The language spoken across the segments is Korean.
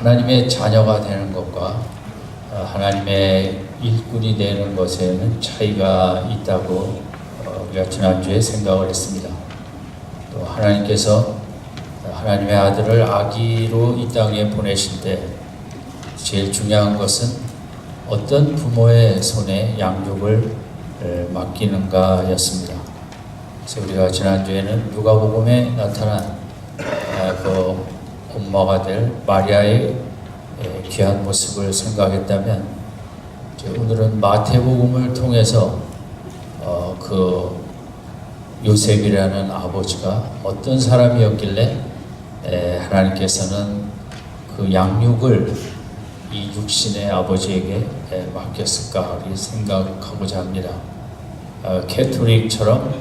하나님의 자녀가 되는 것과 하나님의 일꾼이 되는 것에는 차이가 있다고 우리가 지난주에 생각을 했습니다. 또 하나님께서 하나님의 아들을 아기로 이 땅에 보내실 때 제일 중요한 것은 어떤 부모의 손에 양육을 맡기는가 였습니다. 그래서 우리가 지난주에는 누가복음에 나타난 그 엄마가 될 마리아의 귀한 모습을 생각했다면, 오늘은 마태복음을 통해서 그 요셉이라는 아버지가 어떤 사람이었길래 하나님께서는 그 양육을 이 육신의 아버지에게 맡겼을까 생각하고자 합니다. 캐토릭처럼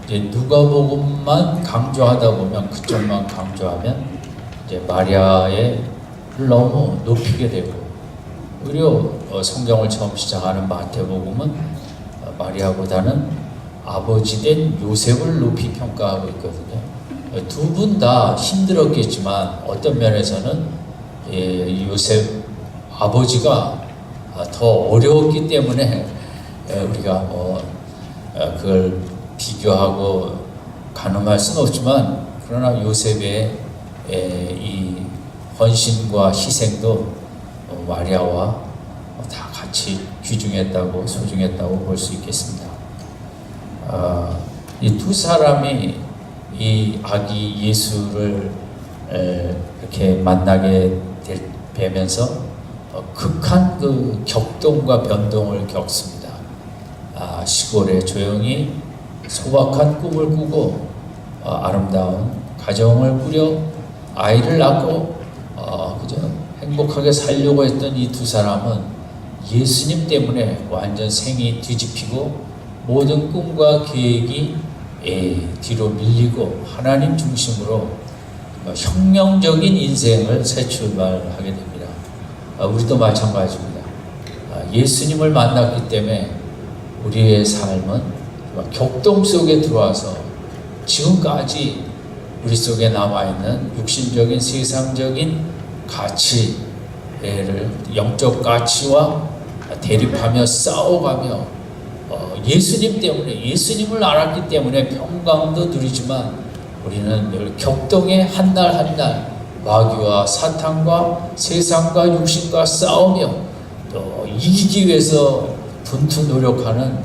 이제 누가복음만 강조하다 보면, 그쪽만 강조하면 이제 마리아를 너무 높이게 되고, 오히려 성경을 처음 시작하는 마태복음은 마리아보다는 아버지 된 요셉을 높이 평가하고 있거든요. 두 분 다 힘들었겠지만 어떤 면에서는 요셉 아버지가 더 어려웠기 때문에 우리가 그걸 비교하고 가늠할 수는 없지만, 그러나 요셉의 이 헌신과 희생도 마리아와 다 같이 귀중했다고, 소중했다고 볼 수 있겠습니다. 이 두 사람이 이 아기 예수를 이렇게 만나게 되면서 극한 그 격동과 변동을 겪습니다. 시골에 조용히 소박한 꿈을 꾸고 아름다운 가정을 꾸려 아이를 낳고 그저 행복하게 살려고 했던 이 두 사람은 예수님 때문에 완전 생이 뒤집히고 모든 꿈과 계획이 뒤로 밀리고 하나님 중심으로 혁명적인 인생을 새 출발하게 됩니다. 우리도 마찬가지입니다. 예수님을 만났기 때문에 우리의 삶은 격동 속에 들어와서 지금까지 우리 속에 남아있는 육신적인 세상적인 가치를, 영적 가치와 대립하며 싸워가며 예수님 때문에, 예수님을 알았기 때문에 평강도 누리지만 우리는 늘 격동의 한 날 한 날 마귀와 사탄과 세상과 육신과 싸우며 또 이기기 위해서 분투 노력하는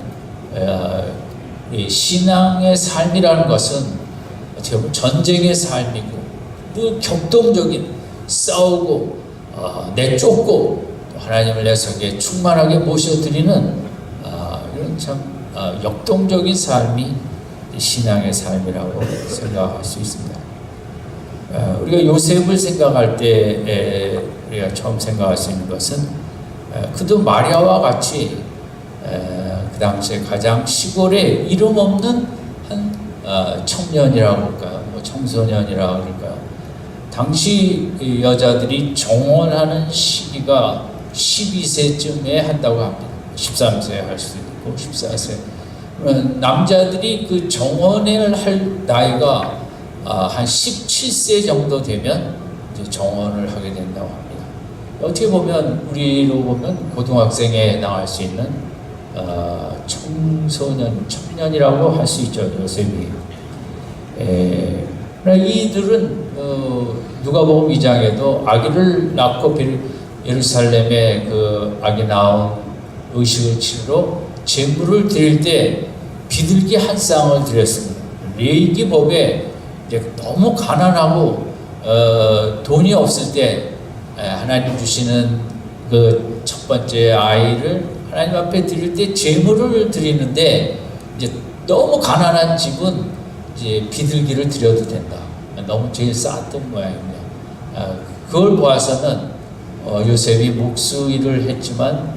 신앙의 삶이라는 것은 어떻게 보면 전쟁의 삶이고, 늘 격동적인 싸우고 내쫓고 하나님을 내 속에 충만하게 모셔드리는 이런 참 역동적인 삶이 신앙의 삶이라고 생각할 수 있습니다. 우리가 요셉을 생각할 때 우리가 처음 생각할 수 있는 것은 그도 마리아와 같이 그 당시에 가장 시골에 이름 없는 한 청년이라고 할까요? 청소년이라고 할까요? 당시 여자들이 정혼하는 시기가 12세쯤에 한다고 합니다. 13세 할 수도 있고 14세. 남자들이 그 정혼을 할 나이가 한 17세 정도 되면 이제 정혼을 하게 된다고 합니다. 어떻게 보면 우리로 보면 고등학생에 나갈 수 있는 청소년, 청년이라고 할 수 있죠, 요셉이. 이들은 누가복음 2장에도 아기를 낳고 예루살렘에 그 아기 낳은 의식을 치러 제물을 드릴 때 비둘기 한 쌍을 드렸습니다. 레위기 법에 이제 너무 가난하고 돈이 없을 때 하나님 주시는 그 첫 번째 아이를 하나님 앞에 드릴 때 제물을 드리는데, 이제 너무 가난한 집은 이제 비둘기를 드려도 된다. 너무 제일 쌌던 모양입니다. 그걸 보아서는 요셉이 목수일을 했지만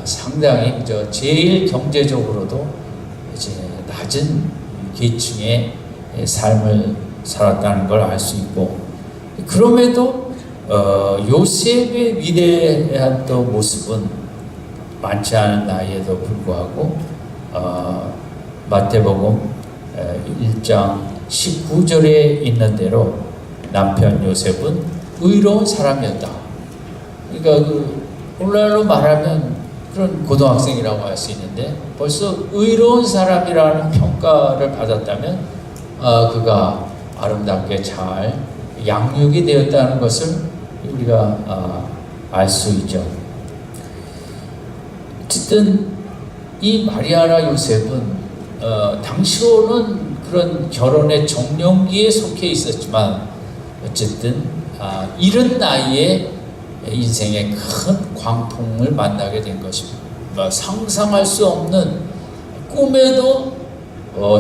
상당히 제일 경제적으로도 이제 낮은 계층의 삶을 살았다는 걸 알 수 있고, 그럼에도 요셉의 위대한 또 모습은 많지 않은 나이에도 불구하고 마태복음 1장 19절에 있는 대로 남편 요셉은 의로운 사람이었다. 그러니까 오늘날로 말하면 그런 고등학생이라고 할 수 있는데 벌써 의로운 사람이라는 평가를 받았다면 그가 아름답게 잘 양육이 되었다는 것을 우리가 알 수 있죠. 어쨌든 이 마리아나 요셉은 당시로는 그런 결혼의 정년기에 속해 있었지만 어쨌든 이른 나이에 인생의 큰 광풍을 만나게 된 것입니다. 상상할 수 없는, 꿈에도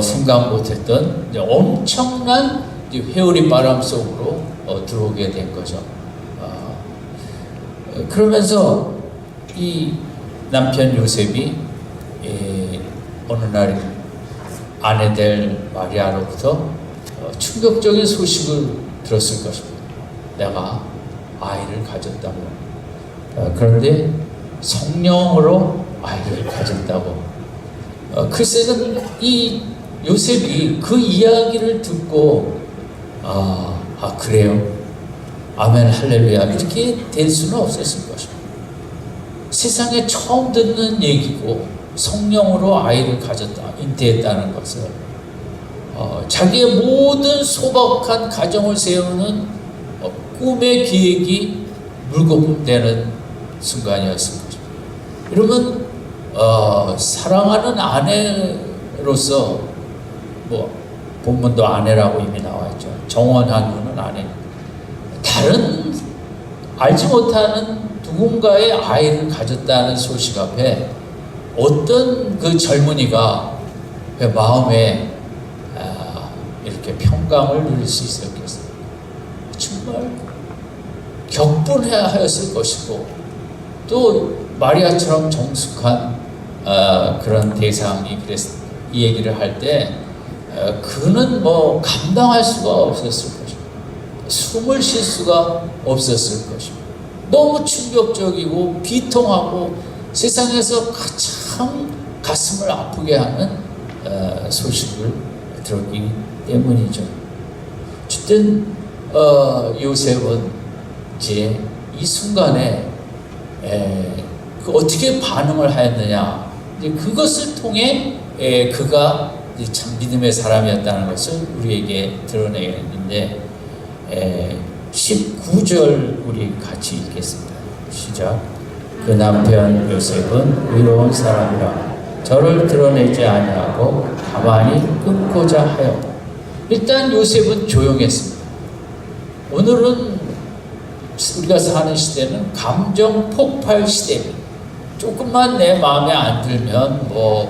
생각 못했던 엄청난 회오리 바람 속으로 들어오게 된 거죠. 그러면서 이 남편 요셉이 어느 날 아내 될 마리아로부터 충격적인 소식을 들었을 것입니다. 내가 아이를 가졌다고. 그런데 성령으로 아이를 가졌다고. 글쎄는 이 요셉이 그 이야기를 듣고 그래요, 아멘 할렐루야 이렇게 될 수는 없었을 것입니다. 세상에 처음 듣는 얘기고 성령으로 아이를 가졌다, 잉태했다는 것을 자기의 모든 소박한 가정을 세우는 꿈의 기획이 물거품되는 순간이었을 것입니다. 여러분, 사랑하는 아내로서 본문도 아내라고 이미 나와 있죠. 정원한 후는 아내. 다른 알지 못하는 누군가의 아이를 가졌다는 소식 앞에 어떤 그 젊은이가 그 마음에 이렇게 평강을 누릴 수 있었겠어요? 정말 격분해하였을 것이고, 또 마리아처럼 정숙한 그런 대상이 이 얘기를 할 때 그는 감당할 수가 없었을 것입니다. 숨을 쉴 수가 없었을 것입니다. 너무 충격적이고 비통하고 세상에서 가장 가슴을 아프게 하는 소식을 들었기 때문이죠. 어쨌든 요셉은 이제 이 순간에 어떻게 반응을 하였느냐, 이제 그것을 통해 그가 참 믿음의 사람이었다는 것을 우리에게 드러내는데, 19절 우리 같이 읽겠습니다. 시작. 그 남편 요셉은 의로운 사람이라 저를 드러내지 아니하고 가만히 끊고자 하여. 일단 요셉은 조용했습니다. 오늘은 우리가 사는 시대는 감정 폭발 시대입니다. 조금만 내 마음에 안 들면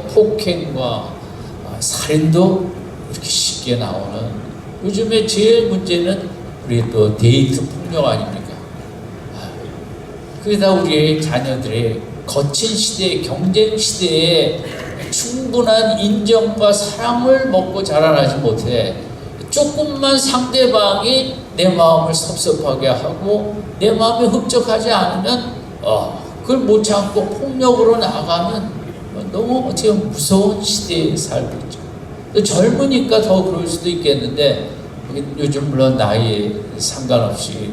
폭행과 살인도 이렇게 쉽게 나오는, 요즘에 제일 문제는 우리 또 데이트 폭력 아닙니까? 그게 다 우리의 자녀들의 거친 시대, 경쟁 시대에 충분한 인정과 사랑을 먹고 자라나지 못해 조금만 상대방이 내 마음을 섭섭하게 하고 내 마음에 흡족하지 않으면 그걸 못 참고 폭력으로 나가면 너무 어떻게 무서운 시대에 살고 있죠. 젊으니까 더 그럴 수도 있겠는데, 요즘 물론 나이에 상관없이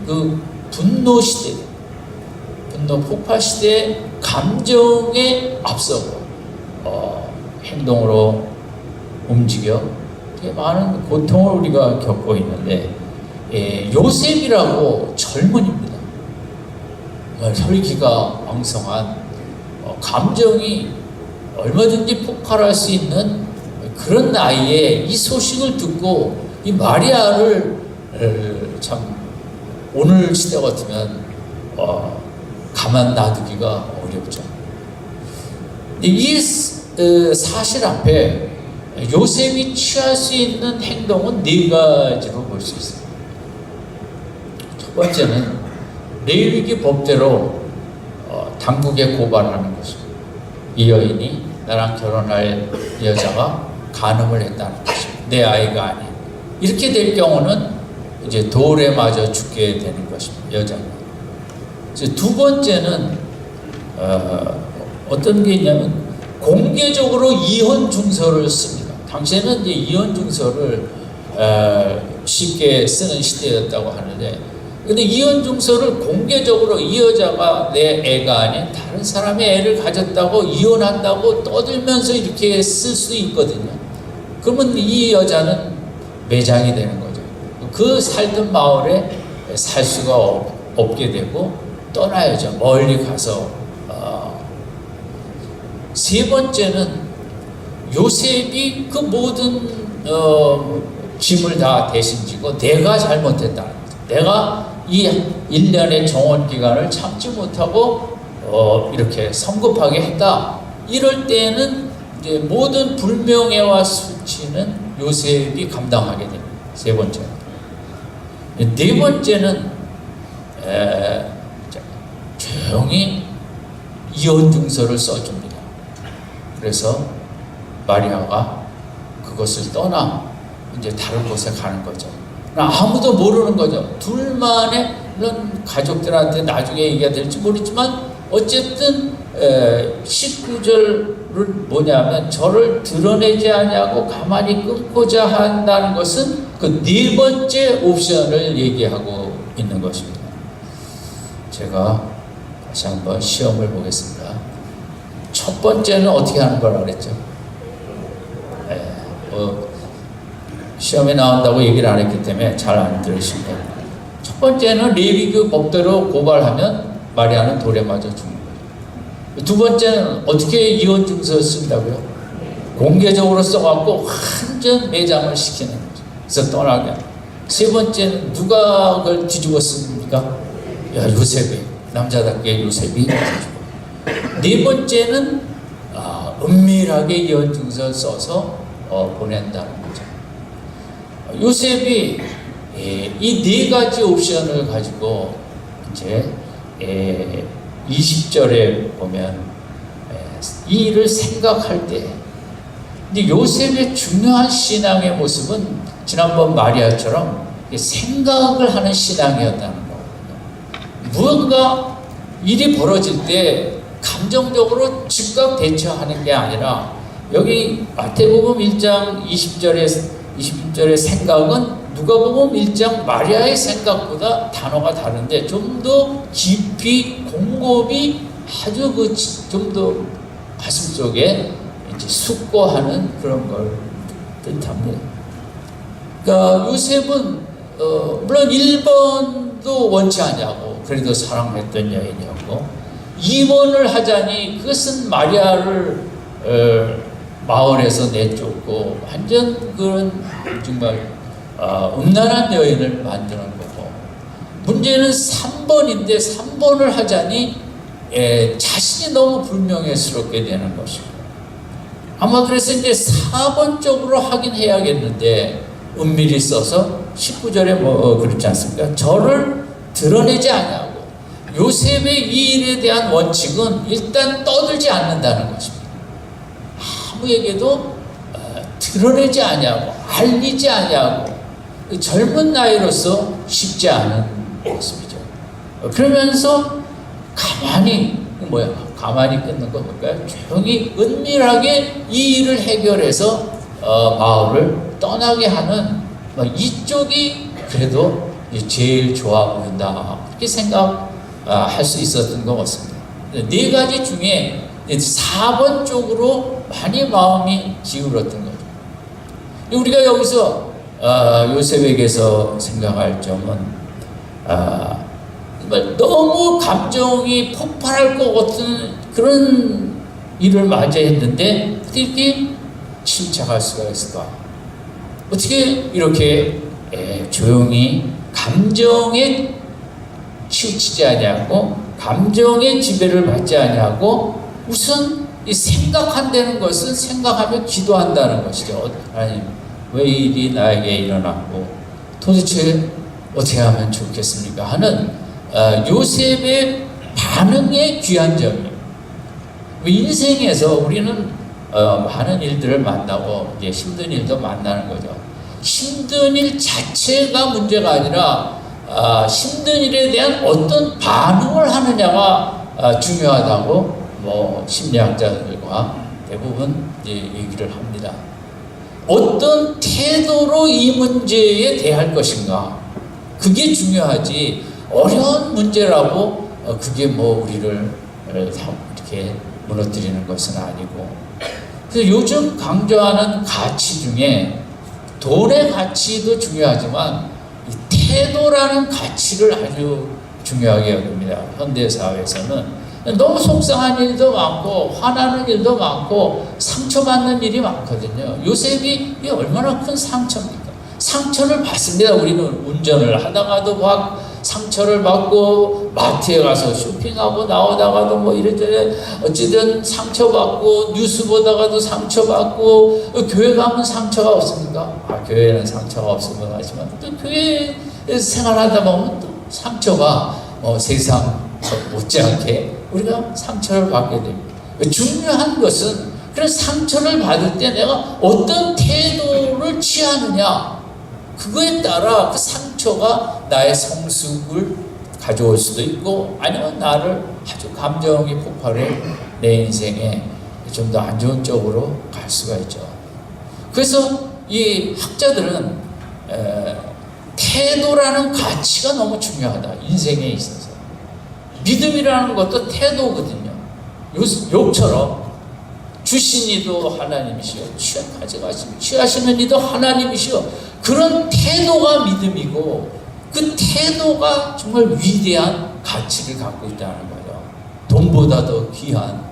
그 분노 시대, 분노 폭발 시대에 감정에 앞서고 행동으로 움직여 되게 많은 고통을 우리가 겪고 있는데, 요셉이라고 젊은입니다. 혈기가 왕성한, 감정이 얼마든지 폭발할 수 있는 그런 나이에 이 소식을 듣고 이 마리아를 참 오늘 시대 같으면 가만 놔두기가 어렵죠. 이 사실 앞에 요셉이 취할 수 있는 행동은 4가지로 볼 수 있어요. 첫 번째는 레위기 법대로 당국에 고발하는 것입니다. 이 여인이 나랑 결혼할 여자가 간음을 했다는 것입니다. 내 아이가 아닌. 이렇게 될 경우는 이제 돌에 맞아 죽게 되는 것입니다. 여자가. 두 번째는 어떤 게 있냐면 공개적으로 이혼 증서를 씁니다. 당시에는 이제 이혼 증서를 쉽게 쓰는 시대였다고 하는데, 근데 이혼증서를 공개적으로 이 여자가 내 애가 아닌 다른 사람의 애를 가졌다고 이혼한다고 떠들면서 이렇게 쓸 수 있거든요. 그러면 이 여자는 매장이 되는 거죠. 그 살던 마을에 살 수가 없게 되고 떠나야죠. 멀리 가서. 세 번째는 요셉이 그 모든 짐을 다 대신 지고 내가 잘못했다는 거죠. 내가 이 1년의 정원 기간을 참지 못하고 이렇게 성급하게 했다. 이럴 때에는 이제 모든 불명예와 수치는 요셉이 감당하게 됩니다. 세 번째는. 네 번째는 조용히 이혼 증서를 써줍니다. 그래서 마리아가 그것을 떠나 이제 다른 곳에 가는 거죠. 아무도 모르는 거죠. 둘만의, 물론 가족들한테 나중에 얘기가 될지 모르지만 어쨌든 19절은 뭐냐면 저를 드러내지 않냐고 가만히 끊고자 한다는 것은 그 네 번째 옵션을 얘기하고 있는 것입니다. 제가 다시 한번 시험을 보겠습니다. 첫 번째는 어떻게 하는 거라고 그랬죠? 시험에 나온다고 얘기를 안 했기 때문에 잘 안 들으신 거예요. 첫 번째는 레위기 법대로 고발하면 마리아는 돌에 맞아 죽는 거죠. 두 번째는 어떻게 이혼 증서 쓴다고요? 공개적으로 써갖고 완전 매장을 시키는 거죠. 그래서 떠나게. 세 번째는 누가 그걸 뒤집어 씁니까? 야, 요셉이, 남자답게 요셉이 뒤집어. 네 번째는 은밀하게 이혼 증서를 써서 보낸다는 거죠. 요셉이 이 네 가지 옵션을 가지고 이제 20절에 보면 이 일을 생각할 때, 근데 요셉의 중요한 신앙의 모습은 지난번 마리아처럼 생각을 하는 신앙이었다는 거거든요. 무언가 일이 벌어질 때 감정적으로 즉각 대처하는 게 아니라 여기 마태복음 1장 20절의 생각은 누가복음 1장 마리아의 생각보다 단어가 다른데 좀 더 깊이 곰곰이 아주 좀 더 가슴 속에 이제 숙고하는 그런 걸 뜻합니다. 그러니까 요셉은 물론 1번도 원치 않냐고 그래도 사랑했던 여인이었고 2번을 하자니 그것은 마리아를 마을에서 내쫓고 완전 그런 정말 음란한 여인을 만드는 거고, 문제는 3번인데 3번을 하자니 자신이 너무 불명예스럽게 되는 것이고, 아마 그래서 이제 4번 쪽으로 하긴 해야겠는데 은밀히 써서 19절에 그렇지 않습니까? 저를 드러내지 않냐고. 요셉의 이 일에 대한 원칙은 일단 떠들지 않는다는 것입니다. 아무에게도 드러내지 않냐고, 알리지 않냐고. 젊은 나이로서 쉽지 않은 모습이죠. 그러면서 가만히 끊는 거 볼까요? 조용히 은밀하게 이 일을 해결해서 마을을 떠나게 하는 이쪽이 그래도 제일 좋아 보인다, 이렇게 생각할 수 있었던 것 같습니다. 네 가지 중에 4번 쪽으로 많이 마음이 기울었던 거죠. 우리가 여기서 요셉에게서 생각할 점은 너무 감정이 폭발할 것 같은 그런 일을 맞이했는데 어떻게 이렇게 침착할 수가 있을까? 어떻게 이렇게 조용히 감정에 치우치지 않냐고, 감정의 지배를 받지 않냐고, 우선 이 생각한다는 것은 생각하며 기도한다는 것이죠. 하나님, 왜 일이 나에게 일어났고 도대체 어떻게 하면 좋겠습니까? 하는 요셉의 반응의 귀한 점이에요. 인생에서 우리는 많은 일들을 만나고 이제 힘든 일도 만나는 거죠. 힘든 일 자체가 문제가 아니라 힘든 일에 대한 어떤 반응을 하느냐가 중요하다고 심리학자들과 대부분 이제 얘기를 합니다. 어떤 태도로 이 문제에 대할 것인가, 그게 중요하지 어려운 문제라고 그게 뭐 우리를 이렇게 무너뜨리는 것은 아니고, 그래서 요즘 강조하는 가치 중에 돈의 가치도 중요하지만 태도라는 가치를 아주 중요하게 여깁니다. 현대 사회에서는 너무 속상한 일도 많고 화나는 일도 많고 상처받는 일이 많거든요. 요셉이 얼마나 큰 상처입니까? 상처를 받습니다. 우리는 운전을 하다가도 막 상처를 받고, 마트에 가서 쇼핑하고 나오다가도 뭐 이래저래 어찌든 상처받고, 뉴스 보다가도 상처받고, 교회 가면 상처가 없습니까? 교회는 상처가 없으면 하지만 또 교회 생활하다 보면 또 상처가 세상 못지않게 우리가 상처를 받게 됩니다. 중요한 것은 그런 상처를 받을 때 내가 어떤 태도를 취하느냐, 그거에 따라 그 상처가 나의 성숙을 가져올 수도 있고, 아니면 나를 아주 감정이 폭발해 내 인생에 좀 더 안 좋은 쪽으로 갈 수가 있죠. 그래서 이 학자들은 태도라는 가치가 너무 중요하다, 인생에 있어서. 믿음이라는 것도 태도거든요. 욕처럼 주신 이도 하나님이시오, 취하시는 이도 하나님이시오. 그런 태도가 믿음이고, 그 태도가 정말 위대한 가치를 갖고 있다는 거죠. 돈보다 더 귀한,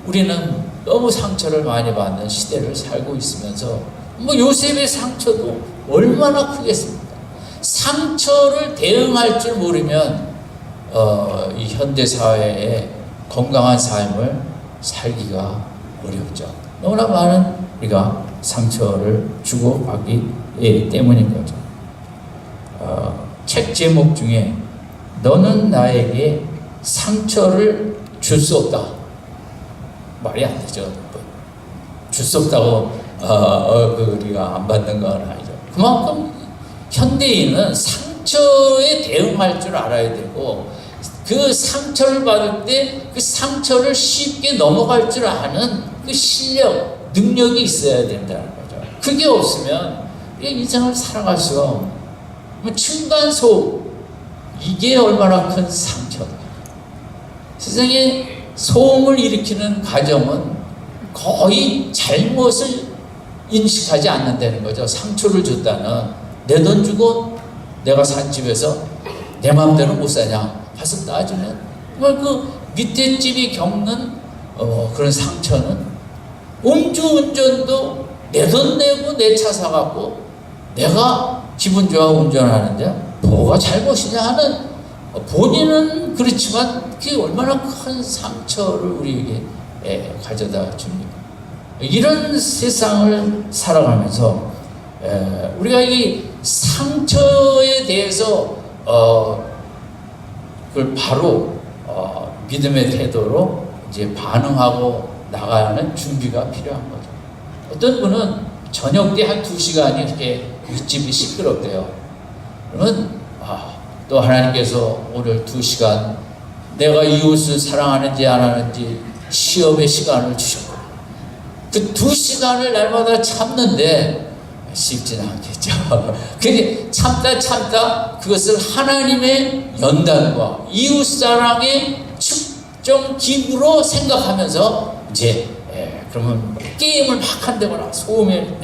우리는 너무 상처를 많이 받는 시대를 살고 있으면서 뭐 요셉의 상처도 얼마나 크겠습니까? 상처를 대응할 줄 모르면 이 현대 사회에 건강한 삶을 살기가 어렵죠. 너무나 많은 우리가 상처를 주고받기 때문인 거죠. 책 제목 중에 너는 나에게 상처를 줄 수 없다, 말이 안 되죠. 줄 수 없다고 우리가 안 받는 건 아니죠. 그만큼 현대인은 상처에 대응할 줄 알아야 되고, 그 상처를 받을 때 그 상처를 쉽게 넘어갈 줄 아는 그 실력, 능력이 있어야 된다는 거죠. 그게 없으면 인생을 살아갈 수가 없는, 층간소음, 이게 얼마나 큰 상처다. 세상에 소음을 일으키는 가정은 거의 잘못을 인식하지 않는다는 거죠. 상처를 줬다는, 내 돈 주고 내가 산 집에서 내 마음대로 못 사냐 가서 따지면 정말 그 밑에 집이 겪는 그런 상처는, 음주운전도 내 돈 내고 내 차 사갖고 내가 기분 좋아 운전하는데 뭐가 잘못이냐 하는, 본인은 그렇지만 그게 얼마나 큰 상처를 우리에게 가져다 줍니까? 이런 세상을 살아가면서 우리가 이 상처에 대해서 그걸 바로 믿음의 태도로 이제 반응하고 나가는 준비가 필요한 거죠. 어떤 분은 저녁 때 한 2시간이 이렇게 윗집이 시끄럽대요. 그러면 또 하나님께서 오늘 2시간 내가 이웃을 사랑하는지 안 하는지 시험의 시간을 주셨고, 그 2시간을 날마다 참는데 쉽지는 않겠죠. 그게 참다 그것을 하나님의 연단과 이웃사랑의 축정 기부로 생각하면서 이제 그러면 게임을 막 한다거나 소음에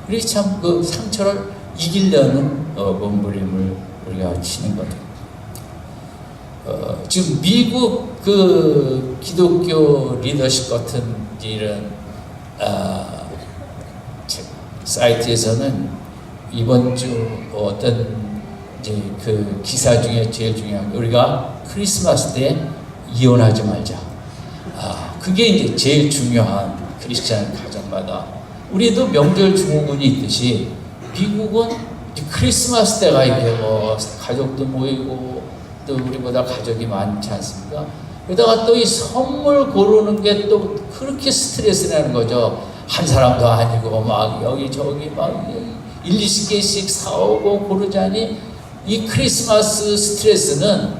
우리 참 그 상처를 이기려는 몸부림을 우리가 치는 거죠. 지금 미국 그 기독교 리더십 같은 이런 사이트에서는 이번 주 어떤 이제 그 기사 중에 제일 중요한 게, 우리가 크리스마스 때 이혼하지 말자. 그게 이제 제일 중요한 크리스찬 가정마다. 우리도 명절 증후군이 있듯이 미국은 크리스마스 때가 이게 뭐 가족도 모이고 또 우리보다 가족이 많지 않습니까? 그러다가 또 이 선물 고르는 게 또 그렇게 스트레스라는 거죠. 한 사람도 아니고 막 여기저기 막 1-20개씩 사오고 고르자니, 이 크리스마스 스트레스는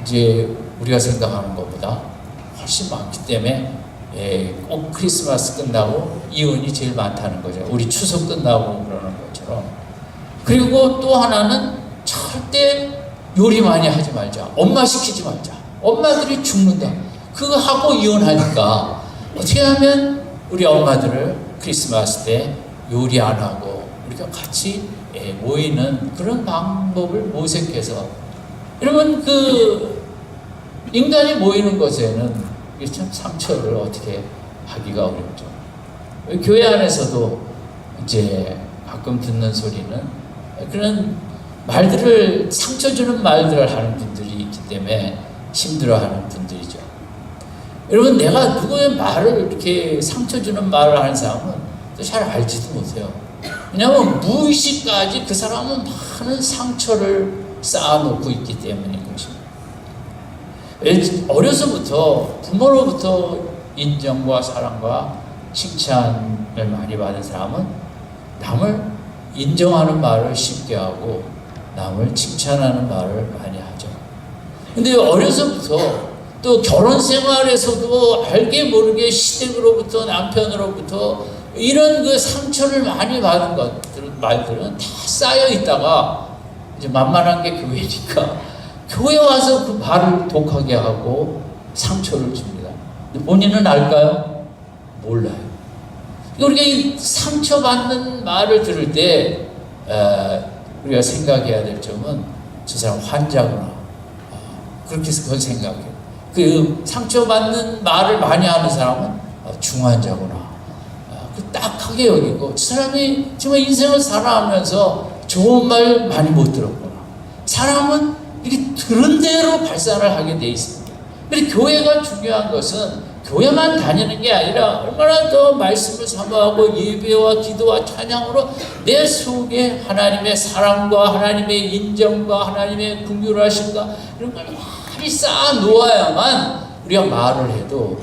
이제 우리가 생각하는 것보다 훨씬 많기 때문에 꼭 크리스마스 끝나고 이혼이 제일 많다는 거죠. 우리 추석 끝나고 그러는 것처럼. 그리고 또 하나는 절대 요리 많이 하지 말자. 엄마 시키지 말자. 엄마들이 죽는다. 그거 하고 이혼하니까 어떻게 하면 우리 엄마들을 크리스마스 때 요리 안 하고 우리가 같이 모이는 그런 방법을 모색해서, 여러분 그 인간이 모이는 것에는 참 상처를 어떻게 하기가 어렵죠. 교회 안에서도 이제 가끔 듣는 소리는 그런 말들을, 상처 주는 말들을 하는 분들이 있기 때문에 힘들어하는 분들이죠. 여러분, 내가 누구의 말을 이렇게 상처 주는 말을 하는 사람은 잘 알지도 못해요. 왜냐하면 무의식까지 그 사람은 많은 상처를 쌓아놓고 있기 때문인 것입니다. 어려서부터 부모로부터 인정과 사랑과 칭찬을 많이 받은 사람은 남을 인정하는 말을 쉽게 하고 남을 칭찬하는 말을 많이 하죠. 근데 어려서부터 또 결혼 생활에서도 알게 모르게 시댁으로부터 남편으로부터 이런 그 상처를 많이 받은 말들은 다 쌓여 있다가 이제 만만한 게 교회니까 교회 와서 그 말을 독하게 하고 상처를 줍니다. 근데 본인은 알까요? 몰라요. 우리가 이 상처받는 말을 들을 때 우리가 생각해야 될 점은 저 사람 환자구나. 그렇게 생각해요. 그 상처받는 말을 많이 하는 사람은 중환자구나. 그 딱하게 여기고, 저 사람이 정말 인생을 살아가면서 좋은 말 많이 못 들었구나. 사람은 이렇게 들은 대로 발산을 하게 돼 있습니다. 그런데 교회가 중요한 것은 교회만 다니는 게 아니라 얼마나 더 말씀을 사모하고 예배와 기도와 찬양으로 내 속에 하나님의 사랑과 하나님의 인정과 하나님의 긍휼하심과 이런 걸 많이 쌓아 놓아야만 우리가 말을 해도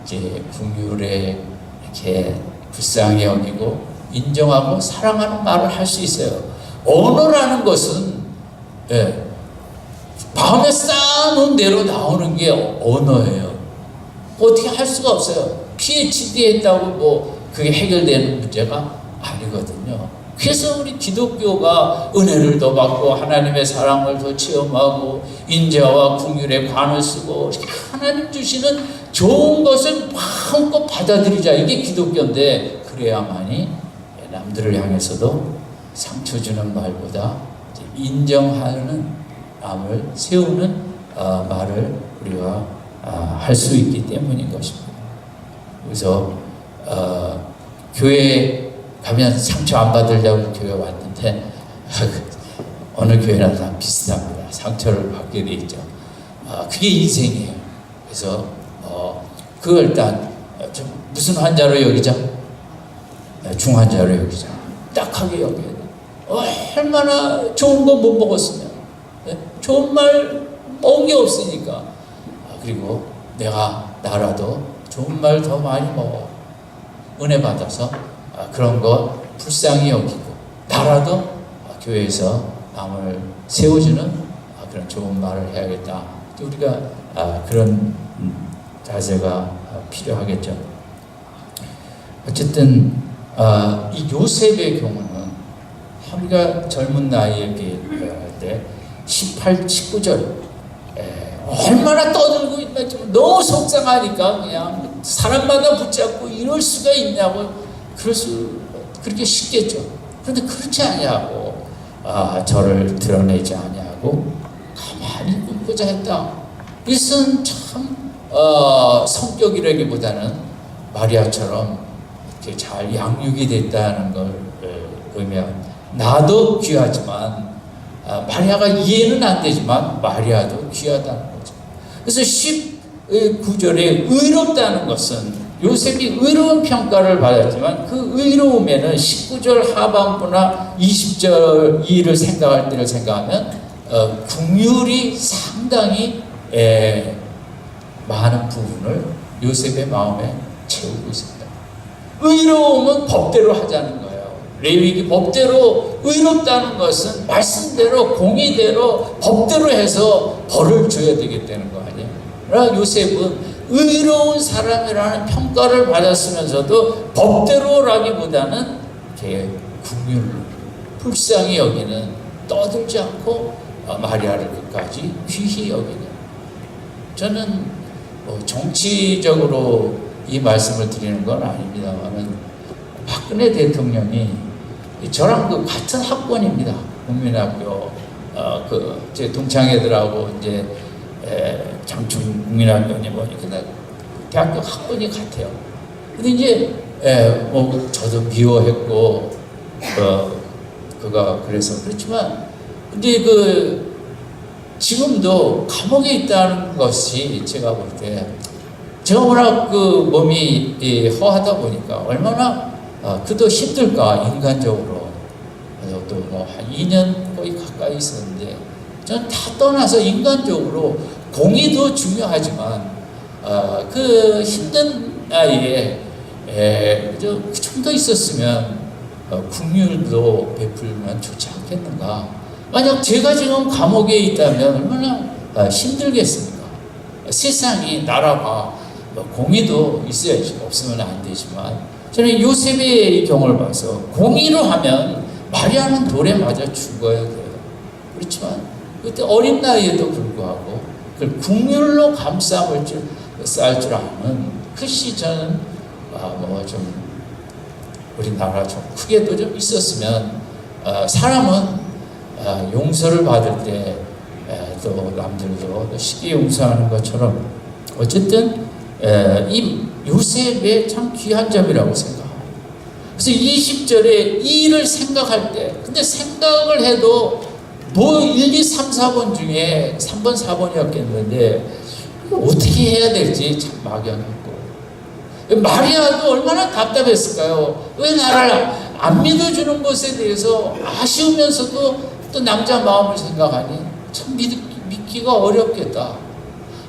이제 긍휼에 이렇게 불쌍히 여기고 인정하고 사랑하는 말을 할 수 있어요. 언어라는 것은 마음에 쌓아놓은 대로 나오는 게 언어예요. 어떻게 할 수가 없어요. PhD 했다고 뭐 그게 해결되는 문제가 아니거든요. 그래서 우리 기독교가 은혜를 더 받고 하나님의 사랑을 더 체험하고 인자와 긍휼의 관을 쓰고 하나님 주시는 좋은 것을 마음껏 받아들이자, 이게 기독교인데, 그래야만이 남들을 향해서도 상처 주는 말보다 인정하는, 남을 세우는 말을 우리가 할 수 있기 때문인 것입니다. 그래서 교회 가면 상처 안 받으려고 교회 왔는데 어느 교회나 다 비슷합니다. 상처를 받게 돼 있죠. 그게 인생이에요. 그래서 그걸 일단 좀 무슨 환자로 여기자? 중환자로 여기자. 딱하게 여겨야 돼. 얼마나 좋은 거 못 먹었으면, 좋은 말 먹은 게 없으니까. 그리고 나라도 좋은 말 더 많이 먹어. 은혜 받아서 그런 거 불쌍히 여기고, 나라도 교회에서 남을 세워주는 그런 좋은 말을 해야겠다. 우리가 그런 자세가 필요하겠죠. 어쨌든 이 요셉의 경우는 우리가 젊은 나이에 비할 때 18, 19절 얼마나 떠들고 있나, 너무 속상하니까 그냥 사람마다 붙잡고 이럴 수가 있냐고 그렇게 쉽겠죠. 그런데 그렇지 아니하고 저를 드러내지 아니하고 가만히 굽고자 했다. 이것은 참 성격이라기보다는 마리아처럼 이렇게 잘 양육이 됐다는 걸 의미합니다. 나도 귀하지만 마리아가 이해는 안 되지만 마리아도 귀하다는 거죠. 그래서 19절에 의롭다는 것은 요셉이 의로운 평가를 받았지만 그 의로움에는 19절 하반부나 20절 이를 생각할 때를 생각하면 긍휼이 상당히 많은 부분을 요셉의 마음에 채우고 있습니다. 의로움은 법대로 하자는 거예요. 레위기 법대로 의롭다는 것은 말씀대로 공의대로 법대로 해서 벌을 줘야 되겠다는 거 아니에요. 그러나 요셉은 의로운 사람이라는 평가를 받았으면서도 법대로라기보다는 이렇게 긍휼로 불쌍히 여기는, 떠들지 않고 마리아를 끝까지 귀히 여기는. 저는 뭐 정치적으로 이 말씀을 드리는 건 아닙니다만은 박근혜 대통령이 저랑 그 같은 학번입니다. 국민학교 제 동창회들하고 이제 장충 국민학교니 뭐니 그날 대학교 학번이 같아요. 근데 이제 뭐 저도 미워했고 그가 그래서 그렇지만 근데 지금도 감옥에 있다는 것이 제가 볼 때 제가 워낙 몸이 허하다 보니까 얼마나 그도 힘들까 인간적으로. 또 뭐 한 2년 거의 가까이 있었는데 저는 다 떠나서 인간적으로 공의도 중요하지만 그 힘든 나이에 좀 더 있었으면 국률도 베풀면 좋지 않겠는가. 만약 제가 지금 감옥에 있다면 얼마나 힘들겠습니까? 세상이 나라가 공의도 있어야지 없으면 안 되지만 저는 요셉의 경우를 봐서 공의로 하면 마리아는 돌에 맞아 죽어야 돼요. 그렇지만 그때 어린 나이에도 불구하고 그걸 국률로 감싸볼 쌓을 줄 아는 글씨 저는 뭐 좀 우리나라 좀 크게도 좀 있었으면 사람은 용서를 받을 때 또 남들도 쉽게 용서하는 것처럼 어쨌든 이 요셉의 참 귀한 점이라고 생각합니다. 그래서 20절에 이 일을 생각할 때 근데 생각을 해도 뭐 1, 2, 3, 4번 중에 3번, 4번이었겠는데 어떻게 해야 될지 참 막연했고 마리아도 얼마나 답답했을까요? 왜 나를 안 믿어주는 것에 대해서 아쉬우면서도 또 남자 마음을 생각하니 참 믿기가 어렵겠다.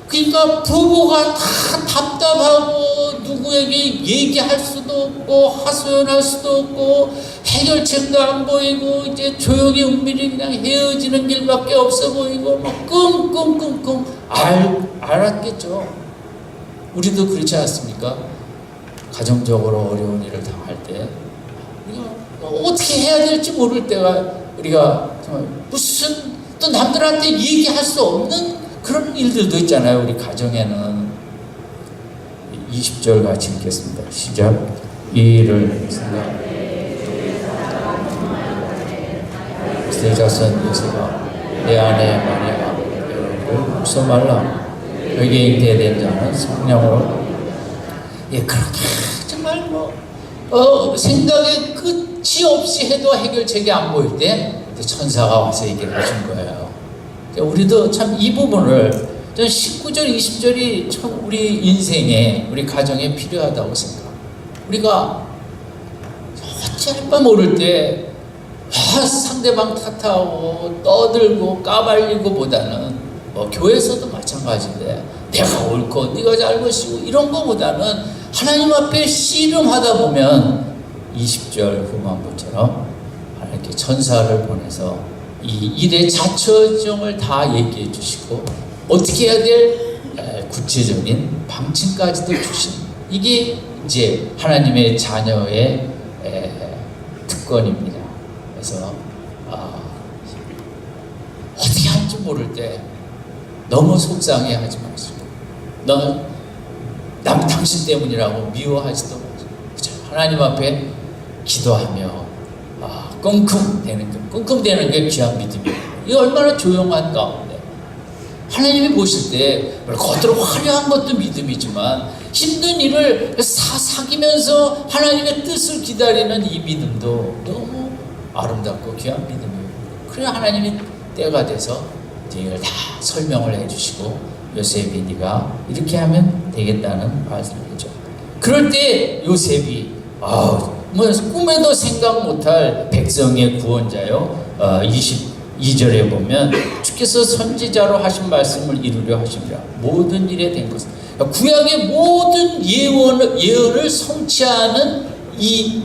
그러니까 부부가 다 답답하고 누구에게 얘기할 수도 없고 하소연할 수도 없고 해결책도 안 보이고 이제 조용히 은밀히 그냥 헤어지는 길밖에 없어 보이고 막 끙끙끙끙 알았겠죠. 우리도 그렇지 않습니까? 가정적으로 어려운 일을 당할 때 우리가 어떻게 해야 될지 모를 때가 우리가 정말 무슨 또 남들한테 얘기할 수 없는 그런 일들도 있잖아요. 우리 가정에는. 20절 같이 읽겠습니다. 시작. 이 일을 생각 세자선 요셉아 내 아내 마리아가 너를 웃어 말라. 여기에 잉태된 자는 성령으로 그렇게 정말 생각에 끝이 없이 해도 해결책이 안 보일 때 천사가 와서 얘기를 해준 거예요. 우리도 참 이 부분을 19절, 20절이 참 우리 인생에, 우리 가정에 필요하다고 생각합니다. 우리가 어찌할 바 모를 때 상대방 탓하고 떠들고 까발리고 보다는 교회에서도 마찬가지인데 내가 옳고 네가 잘못이고 이런 거보다는 하나님 앞에 씨름하다 보면 20절 후반부처럼 하나님께 천사를 보내서 이 일의 자초정을 다 얘기해 주시고 어떻게 해야 될 구체적인 방침까지도 주신 이게 이제 하나님의 자녀의 특권입니다. 그래서 어떻게 할지 모를 때 너무 속상해하지 마시고 너는 당신 때문이라고 미워하지도 마시고 하나님 앞에 기도하며 끙끙대는 게 귀한 믿음이에요. 이 얼마나 조용한 가운데 하나님이 보실 때 겉으로 화려한 것도 믿음이지만 힘든 일을 사귀면서 하나님의 뜻을 기다리는 이 믿음도 너무 아름답고 귀한 믿음이에요. 그래 하나님이 때가 돼서 이걸 다 설명을 해주시고 요셉이 네가 이렇게 하면 되겠다는 말씀이죠. 그럴 때 요셉이 꿈에도 생각 못할 백성의 구원자요. 22절에 보면 주께서 선지자로 하신 말씀을 이루려 하십니다. 모든 일에 된 것은 구약의 모든 예언을 성취하는 이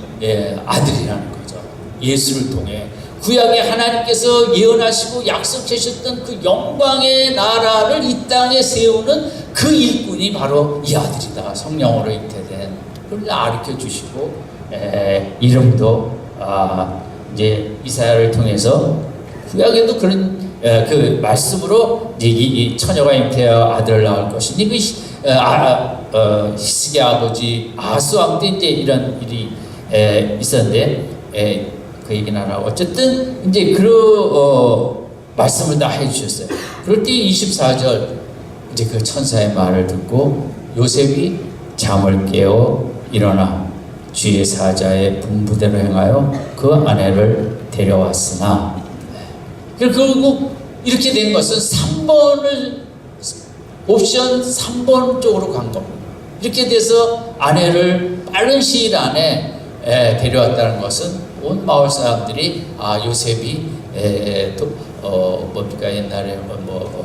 아들이라는 거죠. 예수를 통해 구약에 하나님께서 예언하시고 약속하셨던 그 영광의 나라를 이 땅에 세우는 그 일꾼이 바로 이 아들이다. 성령으로 잉태된 그걸 가르쳐 주시고 이름도 이제 이사야를 통해서 구약에도 그런 그 말씀으로 이제 이 처녀가 잉태하여 아들을 낳을 것이니 그 히스기야 아버지 아하스 왕 때 이제 이런 일이 있었는데 그 얘기는 안 하고 어쨌든 이제 그 말씀을 다 해주셨어요. 그럴 때 24절 이제 그 천사의 말을 듣고 요셉이 잠을 깨어 일어나 주의 사자의 분부대로 행하여 그 아내를 데려왔으나, 결국 이렇게 된 것은 3번을 옵션 3번 쪽으로 간 겁니다. 이렇게 돼서 아내를 빠른 시일 안에 데려왔다는 것은 온 마을 사람들이 요셉이 뭡니까 옛날에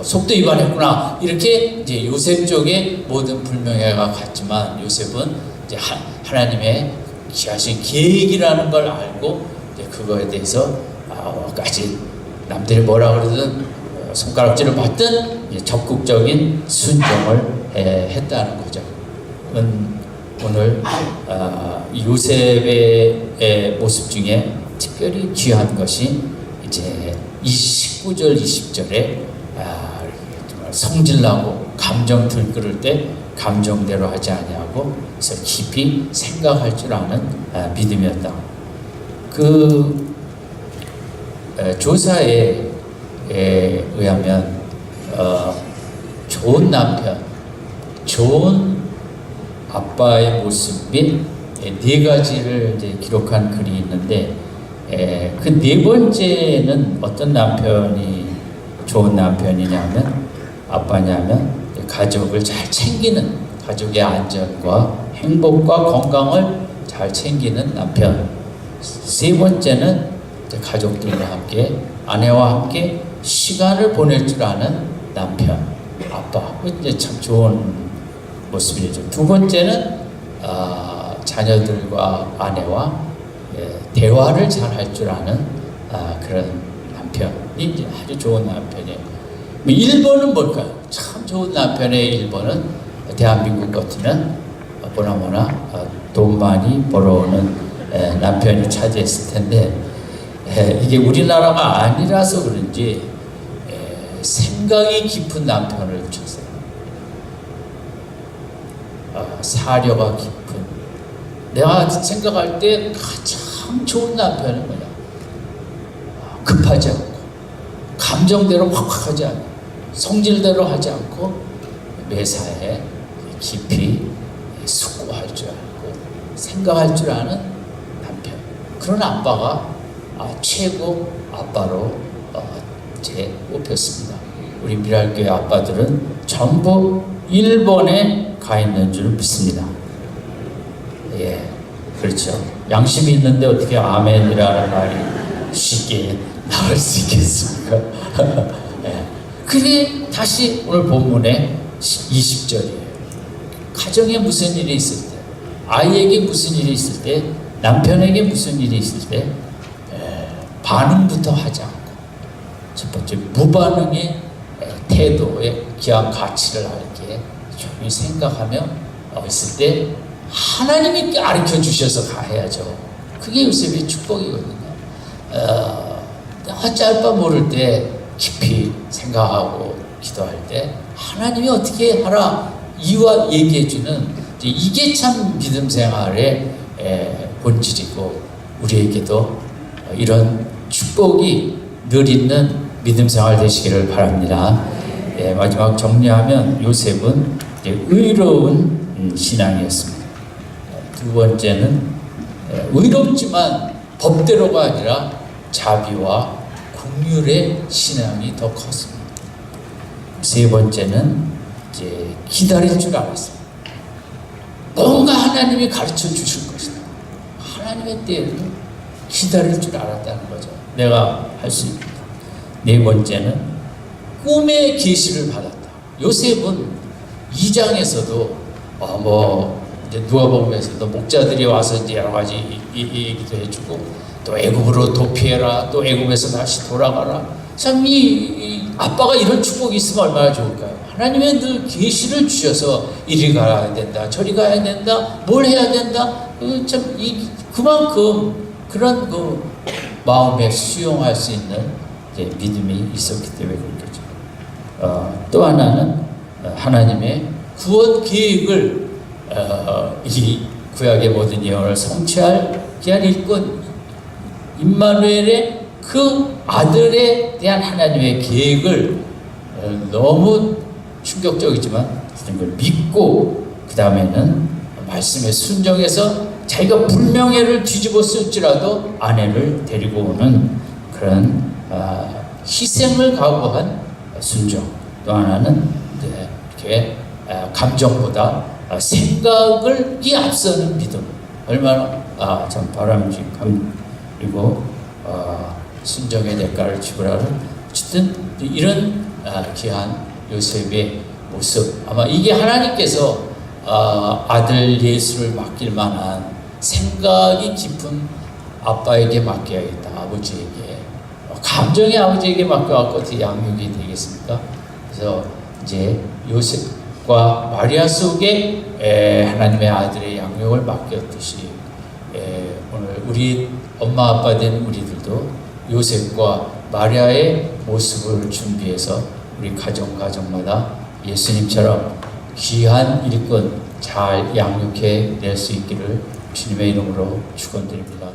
속도 위반했구나 이렇게 이제 요셉 쪽에 모든 불명예가 갔지만 요셉은 이제 하나님의 기하신 계획이라는 걸 알고 이제 그거에 대해서 까지 남들이 뭐라 그러든 손가락질을 받든 적극적인 순종을 했다는 거죠. 오늘 요셉의 모습 중에 특별히 귀한 것이 이제 19절 20절에 정말 성질나고 감정 들끓을 때 감정대로 하지 아니하고 그래서 깊이 생각할 줄 아는 믿음이었다. 그 조사에 의하면 좋은 남편, 좋은 아빠의 모습인 네 가지를 이제 기록한 글이 있는데 그 네 번째는 어떤 남편이 좋은 남편이냐면 아빠냐면 가족을 잘 챙기는, 가족의 안전과 행복과 건강을 잘 챙기는 남편. 세 번째는 가족들과 함께 아내와 함께 시간을 보낼 줄 아는 남편, 아빠. 이제 참 좋은 모습이죠. 두 번째는 자녀들과 아내와 대화를 잘 할 줄 아는 그런 남편이 이제 아주 좋은 남편이에요. 1번은 뭘까요? 참 좋은 남편의 1번은 대한민국 같으면 보나마나 돈 많이 벌어오는 남편이 차지했을 텐데 이게 우리나라가 아니라서 그런지 생각이 깊은 남편을 줬어요. 사려가 깊은. 내가 생각할 때 가장 좋은 남편은 뭐냐? 급하지 않고 감정대로 확 하지 않고 성질대로 하지 않고 매사에 깊이 숙고할 줄 알고 생각할 줄 아는 남편. 그런 아빠가 최고 아빠로 제 뽑혔습니다. 우리 미랄교회 아빠들은 전부 1번에 가 있는 줄 믿습니다. 예, 그렇죠. 양심이 있는데 어떻게 아멘이라는 말이 쉽게 나올 수 있겠습니까? 예. 그게 다시 오늘 본문의 20절이에요. 가정에 무슨 일이 있을 때, 아이에게 무슨 일이 있을 때, 남편에게 무슨 일이 있을 때 반응부터 하지 않고 첫 번째 무반응의 태도의 귀한 가치를 알게 조용히 생각하며 있을 때 하나님이 가르쳐 주셔서 가야죠. 그게 요셉의 축복이거든요. 짧아 모를 때 깊이 생각하고 기도할 때 하나님이 어떻게 하라 이와 얘기해주는 이게 참 믿음 생활의 본질이고 우리에게도 이런 축복이 늘 있는 믿음 생활 되시기를 바랍니다. 마지막 정리하면 요셉은 의로운 신앙이었습니다. 두 번째는 의롭지만 법대로가 아니라 자비와 긍휼의 신앙이 더 컸습니다. 세 번째는 이제 기다릴 줄 알았습니다. 뭔가 하나님이 가르쳐 주실 것이다. 하나님의 때를 기다릴 줄 알았다는 거죠. 내가 할 수 있다. 네 번째는 꿈의 계시를 받았다. 요셉은 2장에서도 이제 누가복음에서도 목자들이 와서 이제 여러 가지 얘기도 해주고 또 애굽으로 도피해라, 또 애굽에서 다시 돌아가라. 참 이 아빠가 이런 축복이 있으면 얼마나 좋을까요? 하나님의 늘 계시를 주셔서 이리 가야 된다, 저리 가야 된다, 뭘 해야 된다. 참 그만큼 그런 마음에 수용할 수 있는 이제 믿음이 있었기 때문에 그렇겠죠. 또 하나는 하나님의 구원 계획을 이 구약의 모든 예언을 성취할 귀한 일꾼 임마누엘의 그 아들에 대한 하나님의 계획을 너무 충격적이지만 그걸 믿고 그 다음에는 말씀에 순종해서 자기가 불명예를 뒤집었을지라도 아내를 데리고 오는 그런 희생을 각오한 순종. 또 하나는 이렇게 감정보다 생각을 앞서는 믿음. 얼마나 참 바람직한 그리고 순종의 대가를 지불하는 어쨌든 이런 귀한 요셉의 모습. 아마 이게 하나님께서 아들 예수를 맡길 만한 생각이 깊은 아빠에게 맡겨야겠다. 아버지에게. 감정의 아버지에게 맡겨갖고 어떻게 양육이 되겠습니까? 그래서 이제 요셉과 마리아 속에 하나님의 아들의 양육을 맡겼듯이 오늘 우리 엄마 아빠 된 우리들도 요셉과 마리아의 모습을 준비해서 우리 가정마다 예수님처럼 귀한 일꾼 잘 양육해 낼 수 있기를 주님의 이름으로 축원드립니다.